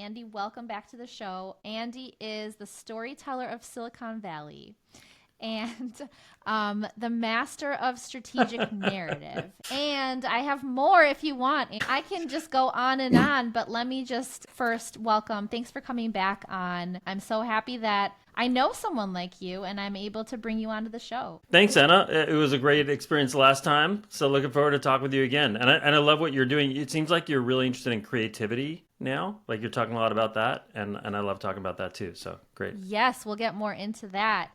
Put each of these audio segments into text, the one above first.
Andy. Welcome back to the show. Andy is the storyteller of Silicon Valley and the master of strategic narrative. And I have more if you want. I can just go on and on, but let me just first welcome. Thanks for coming back on. I'm so happy that I know someone like you and I'm able to bring you onto the show. Thanks, Anna. It was a great experience last time. So looking forward to talk with you again. And I love what you're doing. It seems like you're really interested in creativity now. Like you're talking a lot about that. And I love talking about that too. So great. Yes, we'll get more into that.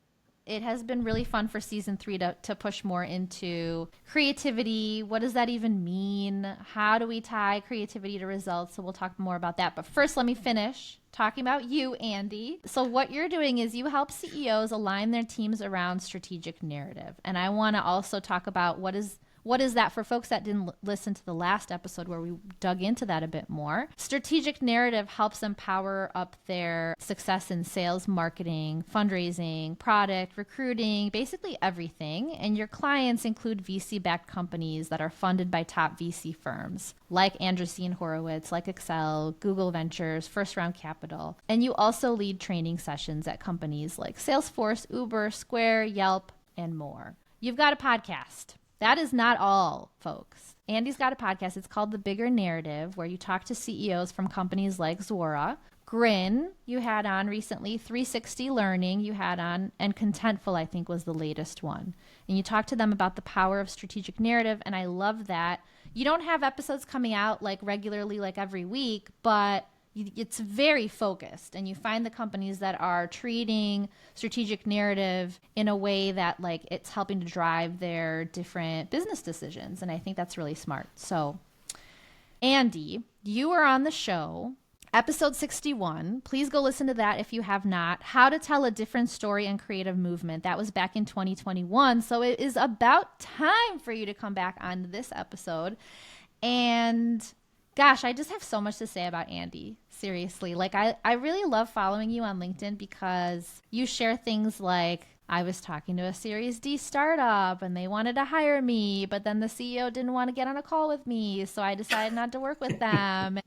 It has been really fun for season 3 to push more into creativity. What does that even mean? How do we tie creativity to results? So we'll talk more about that. But first, let me finish talking about you, Andy. So what you're doing is you help CEOs align their teams around strategic narrative. And I want to also talk about what is that for folks that didn't listen to the last episode where we dug into that a bit more. Strategic narrative helps them power up their success in sales, marketing, fundraising, product, recruiting, basically everything. And your clients include VC-backed companies that are funded by top VC firms like Andreessen Horowitz, like Excel, Google Ventures, First Round Capital. And you also lead training sessions at companies like Salesforce, Uber, Square, Yelp, and more. You've got a podcast. That is not all, folks. Andy's got a podcast. It's called The Bigger Narrative, where you talk to CEOs from companies like Zuora, Grin, you had on recently, 360 Learning, you had on, and Contentful, I think, was the latest one. And you talk to them about the power of strategic narrative, and I love that. You don't have episodes coming out like regularly, like every week, but it's very focused, and you find the companies that are treating strategic narrative in a way that like it's helping to drive their different business decisions. And I think that's really smart. So Andy, you were on the show, episode 61. Please go listen to that if you have not. How to Tell a Different Story and Creative Movement. That was back in 2021. So it is about time for you to come back on this episode. And gosh, I just have so much to say about Andy. Seriously. Like, I really love following you on LinkedIn because you share things like, I was talking to a Series D startup and they wanted to hire me, but then the CEO didn't want to get on a call with me, so I decided not to work with them.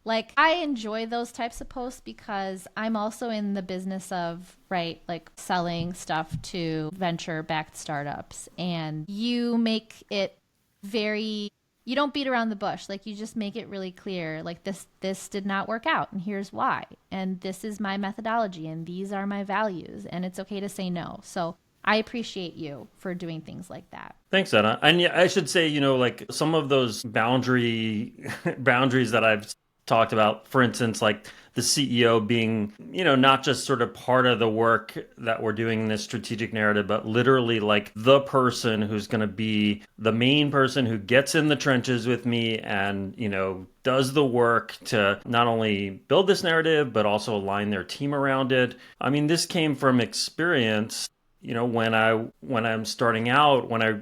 Like, I enjoy those types of posts because I'm also in the business of, right, like selling stuff to venture-backed startups. And you make it very... You don't beat around the bush. Like, you just make it really clear, like this did not work out and here's why. And this is my methodology and these are my values, and it's okay to say no. So I appreciate you for doing things like that. Thanks, Anna. And yeah, I should say, like some of those boundaries that I've talked about, for instance, like the CEO being, not just sort of part of the work that we're doing in this strategic narrative, but literally like the person who's going to be the main person who gets in the trenches with me and, does the work to not only build this narrative, but also align their team around it. I mean, this came from experience, when I'm starting out, when I,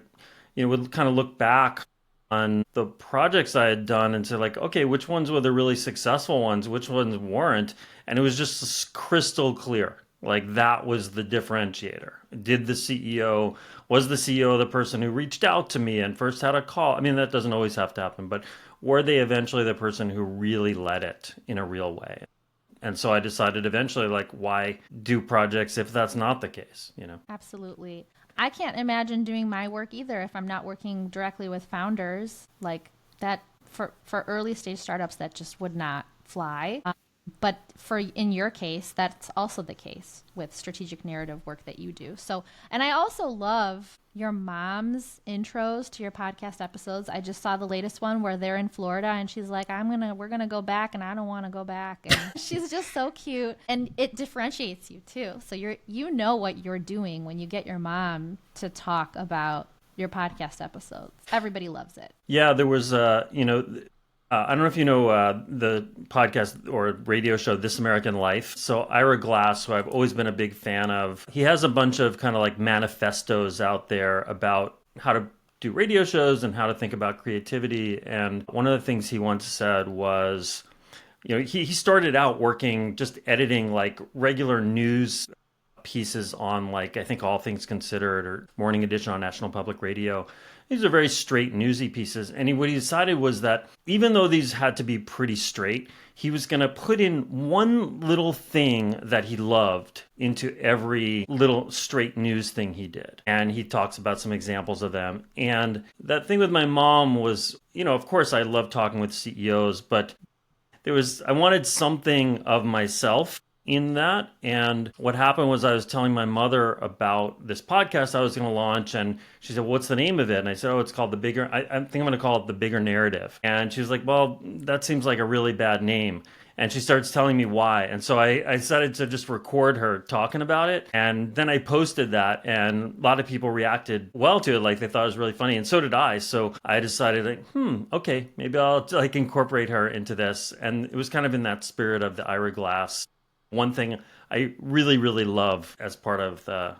would kind of look back on the projects I had done and say like, okay, which ones were the really successful ones? Which ones weren't? And it was just crystal clear. Like that was the differentiator. Was the CEO the person who reached out to me and first had a call? I mean, that doesn't always have to happen, but were they eventually the person who really led it in a real way? And so I decided eventually, like, why do projects if that's not the case, Absolutely. I can't imagine doing my work either if I'm not working directly with founders like that. For early stage startups, that just would not fly. But in your case, that's also the case with strategic narrative work that you do. So, and I also love your mom's intros to your podcast episodes. I just saw the latest one where they're in Florida and she's like, we're going to go back and I don't want to go back. And she's just so cute, and it differentiates you too. So you know what you're doing when you get your mom to talk about your podcast episodes. Everybody loves it. Yeah, there was, I don't know if you know the podcast or radio show This American Life. So Ira Glass, who I've always been a big fan of, he has a bunch of kind of like manifestos out there about how to do radio shows and how to think about creativity. And one of the things he once said was, he started out working just editing like regular news pieces on like, I think All Things Considered or Morning Edition on National Public Radio. these are very straight newsy pieces. And what he decided was that even though these had to be pretty straight, he was going to put in one little thing that he loved into every little straight news thing he did. And he talks about some examples of them. And that thing with my mom was, of course I love talking with CEOs, but I wanted something of myself in that. And what happened was I was telling my mother about this podcast I was going to launch, and she said, well, what's the name of it? And I said, oh, it's called I think I'm going to call it The Bigger Narrative. And she was like, well, that seems like a really bad name. And she starts telling me why. And so I decided to just record her talking about it. And then I posted that, and a lot of people reacted well to it. Like, they thought it was really funny. And so did I. So I decided, okay, maybe I'll incorporate her into this. And it was kind of in that spirit of the Ira Glass. One thing I really, really love as part of the,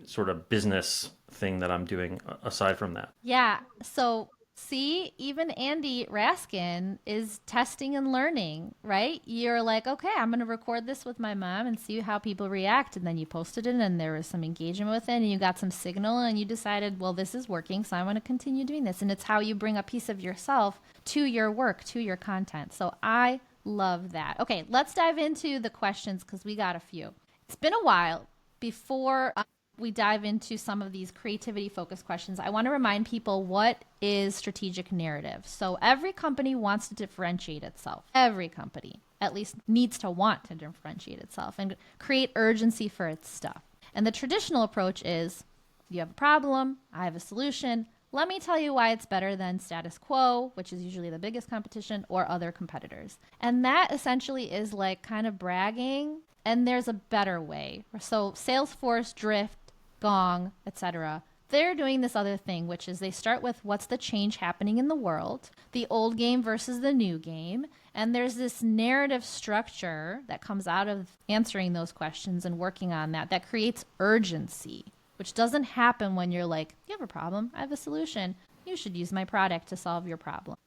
sort of business thing that I'm doing aside from that. Yeah. So, see, even Andy Raskin is testing and learning, right? You're like, okay, I'm going to record this with my mom and see how people react. And then you posted it, and there was some engagement with it, and you got some signal, and you decided, well, this is working, so I want to continue doing this. And it's how you bring a piece of yourself to your work, to your content. So I love that. Okay, let's dive into the questions because we got a few. It's been a while. Before we dive into some of these creativity focused questions, I want to remind people, what is strategic narrative? So every company wants to differentiate itself. Every company at least needs to want to differentiate itself and create urgency for its stuff. And the traditional approach is, you have a problem, I have a solution. Let me tell you why it's better than status quo, which is usually the biggest competition, or other competitors. And that essentially is like kind of bragging, and there's a better way. So Salesforce, Drift, Gong, etc., they're doing this other thing, which is they start with what's the change happening in the world, the old game versus the new game. And there's this narrative structure that comes out of answering those questions and working on that creates urgency, which doesn't happen when you're like, you have a problem, I have a solution. You should use my product to solve your problem.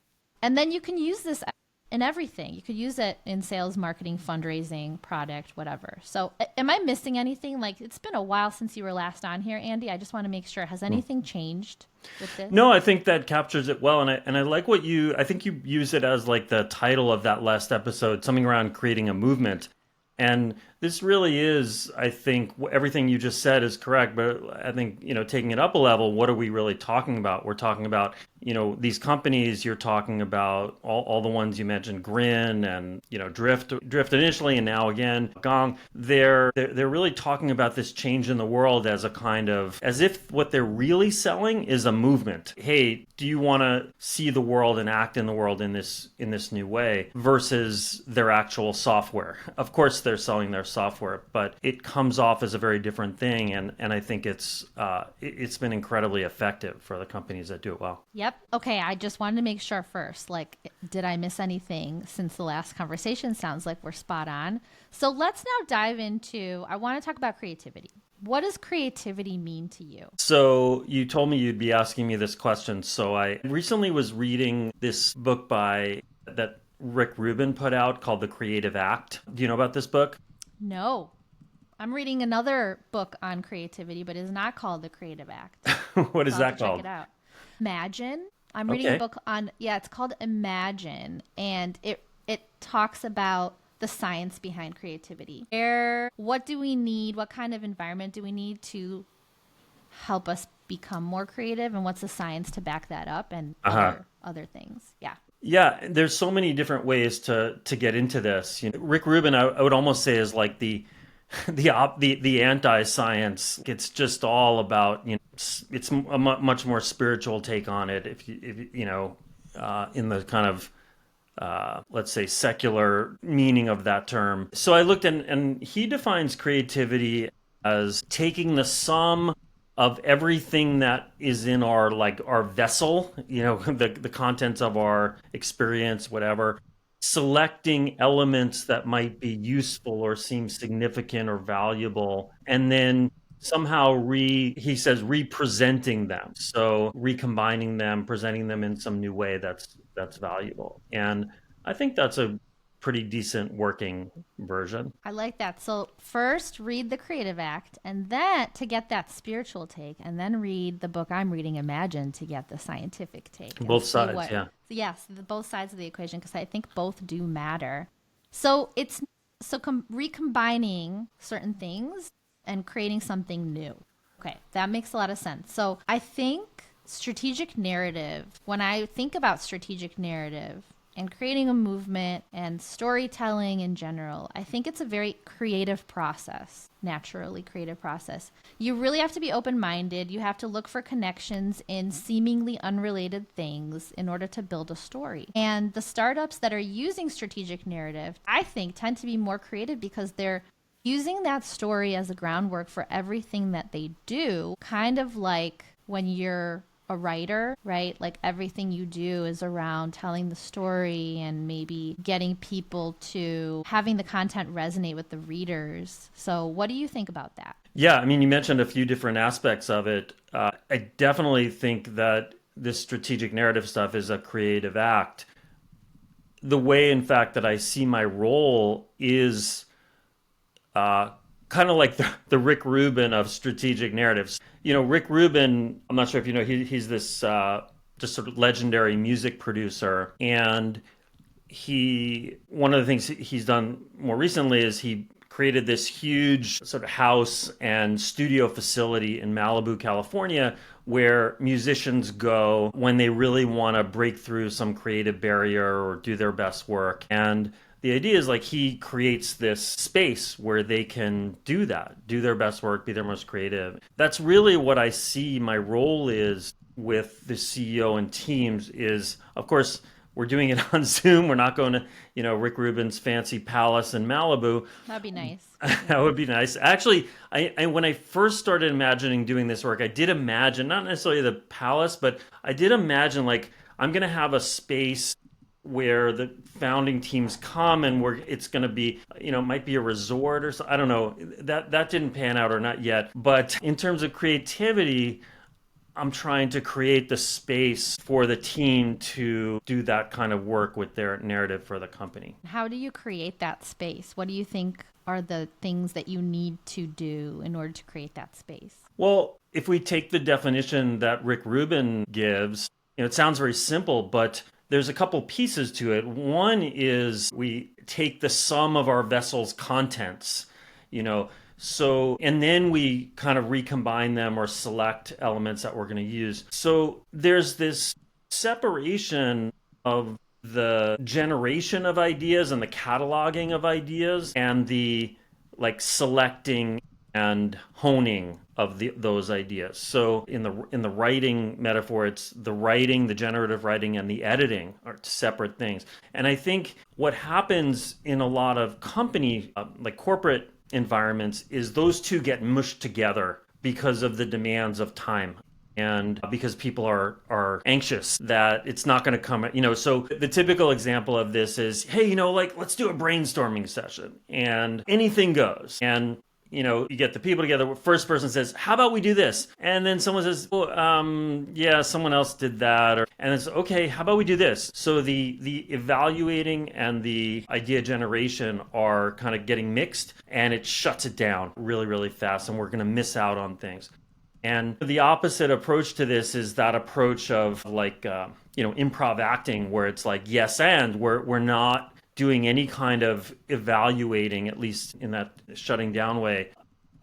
And then you can use this in everything. You could use it in sales, marketing, fundraising, product, whatever. So am I missing anything? Like, it's been a while since you were last on here, Andy. I just want to make sure. Has anything changed with this? No, I think that captures it well. And I like I think you use it as like the title of that last episode, something around creating a movement. And this really is, I think, everything you just said is correct. But I think, taking it up a level, what are we really talking about? We're talking about, these companies. You're talking about all the ones you mentioned, Grin and, Drift initially, and now again, Gong. They're really talking about this change in the world as if what they're really selling is a movement. Hey, do you want to see the world and act in the world in this new way versus their actual software? Of course, they're selling their software, but it comes off as a very different thing. And I think it's been incredibly effective for the companies that do it well. Yep. Okay. I just wanted to make sure first, like, did I miss anything since the last conversation? Sounds like we're spot on. So let's now dive into, I want to talk about creativity. What does creativity mean to you? So you told me you'd be asking me this question. So I recently was reading this book that Rick Rubin put out called The Creative Act. Do you know about this book? No. I'm reading another book on creativity, but it's not called The Creative Act. What is that called? Check it out. Imagine. I'm reading a book on, it's called Imagine, and it talks about the science behind creativity. What do we need? What kind of environment do we need to help us become more creative? And what's the science to back that up, and other things? Yeah. Yeah, there's so many different ways to get into this. Rick Rubin, I would almost say, is like the anti-science. It's just all about, it's a much more spiritual take on it. If in the kind of let's say secular meaning of that term. So I looked and he defines creativity as taking the sum of everything that is in our vessel, the contents of our experience, whatever, selecting elements that might be useful or seem significant or valuable, and then somehow representing them. So recombining them, presenting them in some new way that's valuable. And I think that's a pretty decent working version. I like that. So first read the creative act and then to get that spiritual take, and then read the book I'm reading, Imagine, to get the scientific take and Both see sides, what, yeah. yes, both sides of the equation, because I think both do matter. So it's recombining certain things and creating something new. Okay, that makes a lot of sense. So I think strategic narrative, when I think about strategic narrative and creating a movement and storytelling in general, I think it's a very creative process, naturally creative process. You really have to be open-minded. You have to look for connections in seemingly unrelated things in order to build a story. And the startups that are using strategic narrative, I think, tend to be more creative because they're using that story as a groundwork for everything that they do, kind of like when you're a writer, right? Like everything you do is around telling the story and maybe getting people to having the content resonate with the readers. So what do you think about that? Yeah, I mean, you mentioned a few different aspects of it. I definitely think that this strategic narrative stuff is a creative act. The way, in fact, that I see my role is kind of like the Rick Rubin of strategic narratives. Rick Rubin, I'm not sure if you know, he's this just sort of legendary music producer. And one of the things he's done more recently is he created this huge sort of house and studio facility in Malibu, California, where musicians go when they really want to break through some creative barrier or do their best work. And the idea is like he creates this space where they can do that, do their best work, be their most creative. That's really what I see my role is with the CEO and teams is, of course, we're doing it on Zoom. We're not going to, Rick Rubin's fancy palace in Malibu. That'd be nice. That would be nice. Actually, I when I first started imagining doing this work, I did imagine, not necessarily the palace, but I did imagine like I'm going to have a space where the founding teams come and where it's going to be, it might be a resort or so. I don't know. That didn't pan out or not yet. But in terms of creativity, I'm trying to create the space for the team to do that kind of work with their narrative for the company. How do you create that space? What do you think are the things that you need to do in order to create that space? Well, if we take the definition that Rick Rubin gives, it sounds very simple, but there's a couple pieces to it. One is we take the sum of our vessel's contents, and then we kind of recombine them or select elements that we're going to use. So there's this separation of the generation of ideas and the cataloging of ideas and the selecting and honing of those ideas. So in the writing metaphor, it's the writing, the generative writing, and the editing are separate things. And I think what happens in a lot of company, corporate environments, is those two get mushed together because of the demands of time. And because people are anxious that it's not going to come, so the typical example of this is, hey, let's do a brainstorming session and anything goes. And you get the people together. First person says, how about we do this? And then someone says, yeah, someone else did that. And it's, okay, how about we do this? So the evaluating and the idea generation are kind of getting mixed, and it shuts it down really, really fast. And we're going to miss out on things. And the opposite approach to this is that approach of improv acting, where it's like, yes, and we're not doing any kind of evaluating, at least in that shutting down way.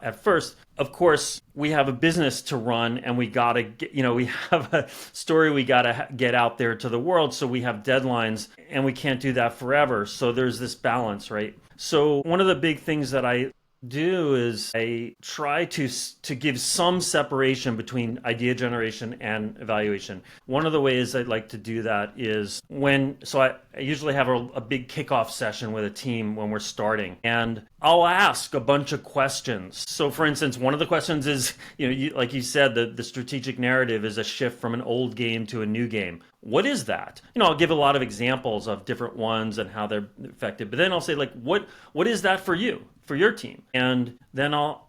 At first, of course, we have a business to run, and we got to get, we have a story we got to get out there to the world. So we have deadlines, and we can't do that forever. So there's this balance, right? So one of the big things that I do is I try to give some separation between idea generation and evaluation. One of the ways I'd like to do that is I usually have a big kickoff session with a team when we're starting, and I'll ask a bunch of questions. So for instance, one of the questions is, like you said, the strategic narrative is a shift from an old game to a new game. What is that? I'll give a lot of examples of different ones and how they're effective, but then I'll say what is that for you, for your team? And then I'll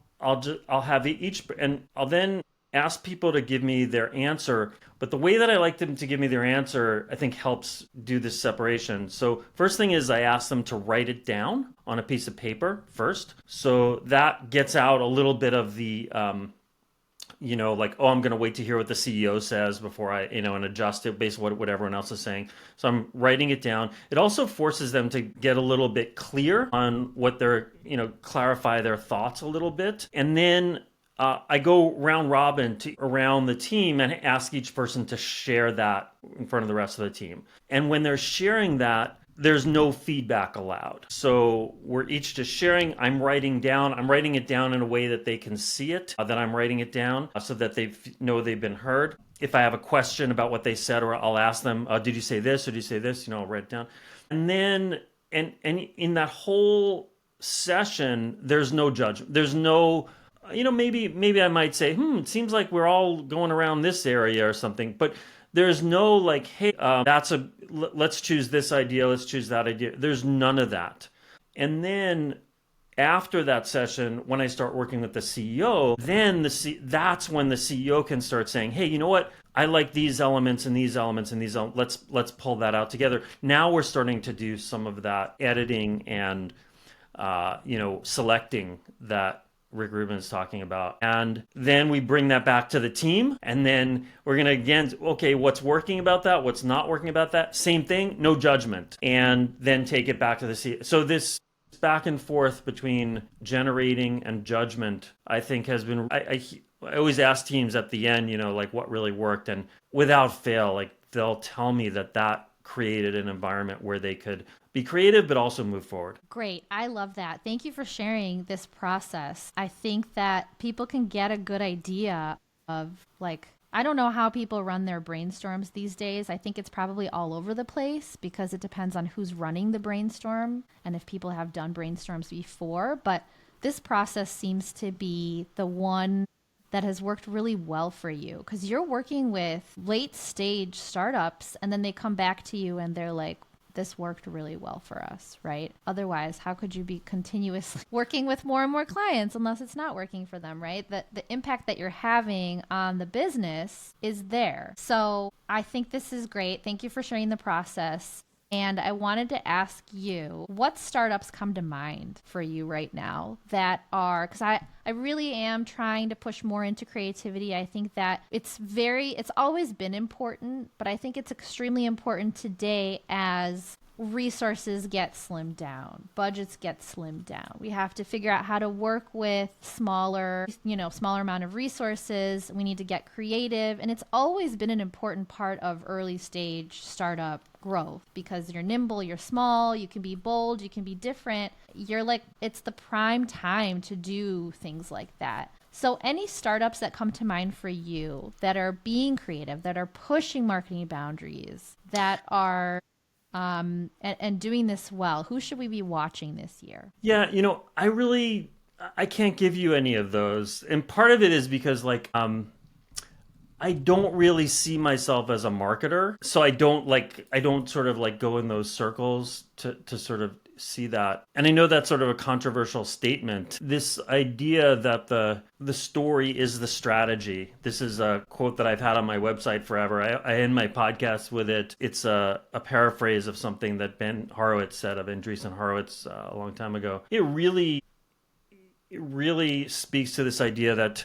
have each, and I'll then ask people to give me their answer. But the way that I like them to give me their answer, I think helps do this separation. So first thing is I ask them to write it down on a piece of paper first. So that gets out a little bit of the, like, oh, I'm going to wait to hear what the CEO says before I, and adjust it based on what everyone else is saying. So I'm writing it down. It also forces them to get a little bit clear on what they're, clarify their thoughts a little bit. And then I go round robin around the team and ask each person to share that in front of the rest of the team. And when they're sharing that, there's no feedback allowed. So we're each just sharing. I'm writing it down in a way that they can see it, that I'm writing it down so that they know they've been heard. If I have a question about what they said, or I'll ask them, did you say this or did you say this? I'll write it down. And then, and in that whole session, there's no judgment. There's no, maybe I might say, it seems like we're all going around this area or something, but there's no like, hey, let's choose this idea, let's choose that idea. There's none of that. And then after that session, when I start working with the CEO, then that's when the CEO can start saying, hey, you know what? I like these elements and these elements and these elements. Let's pull that out together. Now we're starting to do some of that editing and selecting that Rick Rubin's talking about. And then we bring that back to the team. And then we're going to again, okay, what's working about that? What's not working about that? Same thing, no judgment. And then take it back to the CEO. So this back and forth between generating and judgment, I think has been, I always ask teams at the end, like what really worked. And without fail, like they'll tell me that created an environment where they could be creative, but also move forward. Great. I love that. Thank you for sharing this process. I think that people can get a good idea of I don't know how people run their brainstorms these days. I think it's probably all over the place because it depends on who's running the brainstorm and if people have done brainstorms before. But this process seems to be the one that has worked really well for you because you're working with late stage startups and then they come back to you and they're like, this worked really well for us, right? Otherwise, how could you be continuously working with more and more clients unless it's not working for them, right? The impact that you're having on the business is there. So I think this is great. Thank you for sharing the process. And I wanted to ask you, what startups come to mind for you right now that are, because I really am trying to push more into creativity. I think that it's always been important, but I think it's extremely important today as resources get slimmed down, budgets get slimmed down. We have to figure out how to work with smaller amount of resources. We need to get creative. And it's always been an important part of early stage startup growth because you're nimble, you're small, you can be bold, you can be different. It's the prime time to do things like that. So any startups that come to mind for you that are being creative, that are pushing marketing boundaries, that are and doing this well, who should we be watching this year? Yeah, I can't give you any of those. And part of it is because I don't really see myself as a marketer. So I don't sort of go in those circles to sort of see that. And I know that's sort of a controversial statement. This idea that the story is the strategy. This is a quote that I've had on my website forever. I end my podcast with it. It's a paraphrase of something that Ben Horowitz said of Andreessen Horowitz a long time ago. It really speaks to this idea that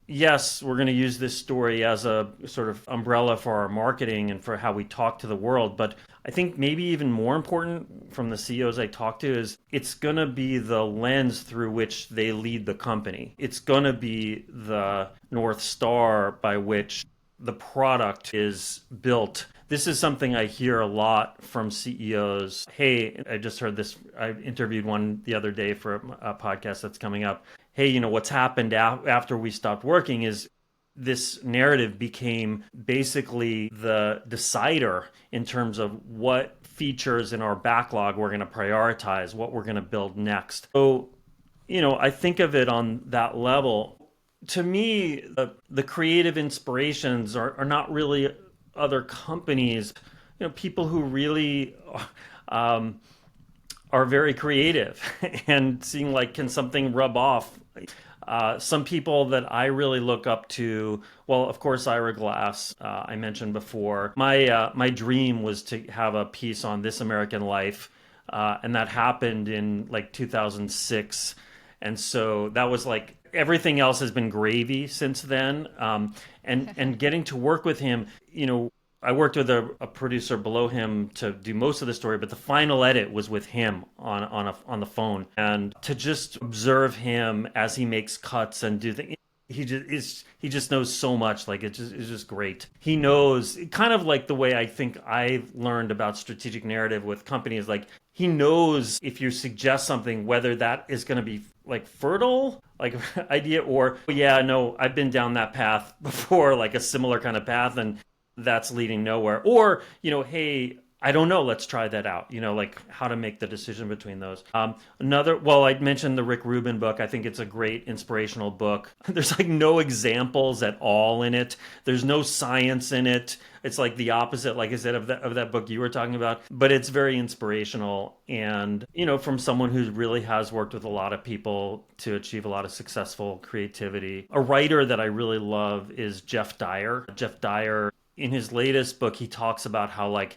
yes, we're going to use this story as a sort of umbrella for our marketing and for how we talk to the world. But I think maybe even more important from the CEOs I talk to is it's going to be the lens through which they lead the company. It's going to be the North Star by which the product is built. This is something I hear a lot from CEOs. Hey, I just heard this. I interviewed one the other day for a podcast that's coming up. Hey, what's happened after we stopped working is this narrative became basically the decider in terms of what features in our backlog we're going to prioritize, what we're going to build next. So, I think of it on that level. To me, the creative inspirations are not really other companies, people who really are very creative and seeing can something rub off. Some people that I really look up to, well, of course, Ira Glass, I mentioned before. My dream was to have a piece on This American Life, and that happened in like 2006. And so that was like everything else has been gravy since then. And getting to work with him, I worked with a producer below him to do most of the story, but the final edit was with him on the phone, and to just observe him as he makes cuts and do things. He just knows so much. Like it's just great. He knows kind of like the way I think I've learned about strategic narrative with companies. Like he knows if you suggest something, whether that is going to be like fertile, like idea, or yeah, no, I've been down that path before, like a similar kind of path, and that's leading nowhere. Or, hey, I don't know, let's try that out, like how to make the decision between those. Well, I mentioned the Rick Rubin book. I think it's a great inspirational book. There's like no examples at all in it. There's no science in it. It's like the opposite, like I said, of that book you were talking about, but it's very inspirational. And, from someone who really has worked with a lot of people to achieve a lot of successful creativity. A writer that I really love is Jeff Dyer. Jeff Dyer, in his latest book, he talks about how like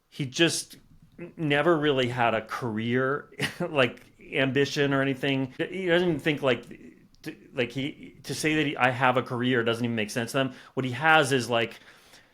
he just never really had a career like ambition or anything. He doesn't even think to say that I have a career doesn't even make sense to them. What he has is like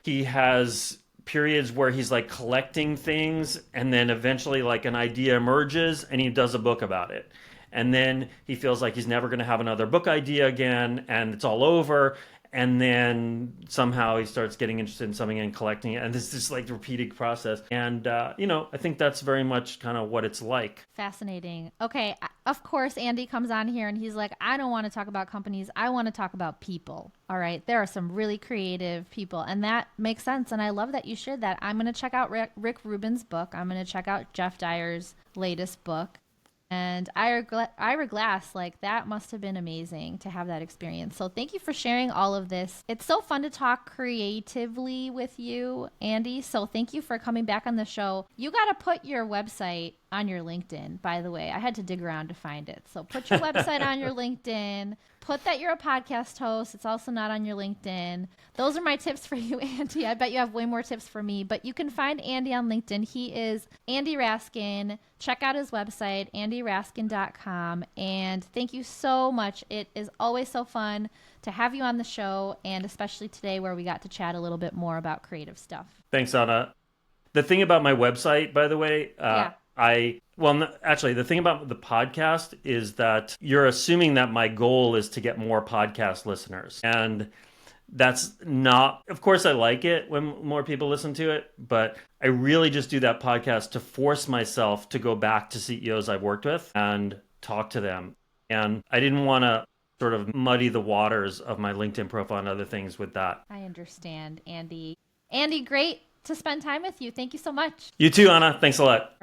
he has periods where he's like collecting things, and then eventually like an idea emerges and he does a book about it. And then he feels like he's never going to have another book idea again, and it's all over. And then somehow he starts getting interested in something and collecting it, and this is like the repeating process. And I think that's very much kind of what it's like. Fascinating. Okay, of course, Andy comes on here and he's like, I don't want to talk about companies. I want to talk about people. All right, there are some really creative people, and that makes sense. And I love that you shared that. I'm going to check out Rick Rubin's book. I'm going to check out Jeff Dyer's latest book. And Ira Glass, like that must have been amazing to have that experience. So thank you for sharing all of this. It's so fun to talk creatively with you, Andy. So thank you for coming back on the show. You got to put your website on your LinkedIn, by the way. I had to dig around to find it. So put your website on your LinkedIn. Put that you're a podcast host. It's also not on your LinkedIn. Those are my tips for you, Andy. I bet you have way more tips for me. But you can find Andy on LinkedIn. He is Andy Raskin. Check out his website, andyraskin.com. And thank you so much. It is always so fun to have you on the show, and especially today where we got to chat a little bit more about creative stuff. Thanks, Anna. The thing about my website, by the way, actually, the thing about the podcast is that you're assuming that my goal is to get more podcast listeners. And that's not, of course, I like it when more people listen to it, but I really just do that podcast to force myself to go back to CEOs I've worked with and talk to them. And I didn't want to sort of muddy the waters of my LinkedIn profile and other things with that. I understand, Andy. Andy, great to spend time with you. Thank you so much. You too, Anna. Thanks a lot.